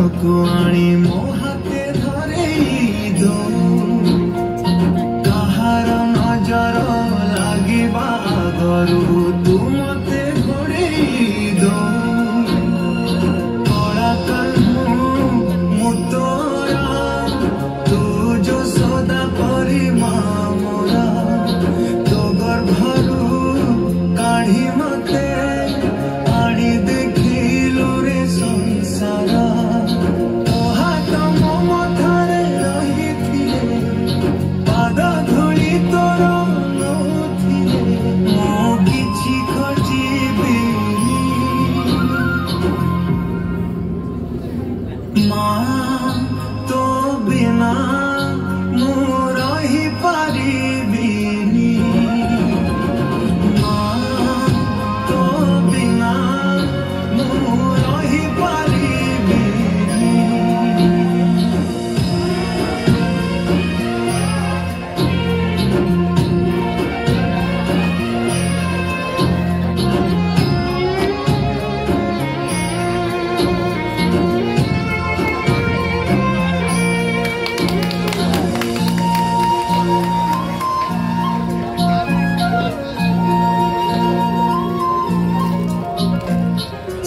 को आनी मो हाथे धरे दो कहार नजर लगे आगरू तू मते घोड़े दो कलाकार मु तोरा तू जो सदा परी मोरा तो गर्भरू काढ़ी मते आनी देखिलु रे संसार तो हाथ मो मथारे रही पाद धूली तोर नथिले मो किछि खोजिबिनी माँ तो बिना मु रही पारिबिनी माँ तो बिना मु रही पारिबिनी।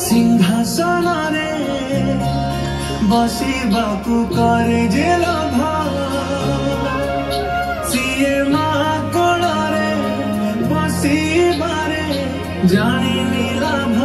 सिंहासन रे बसिबाकू करे जे लोभ सीए माँ कोଳରେ बसिबारे जानी लाभ।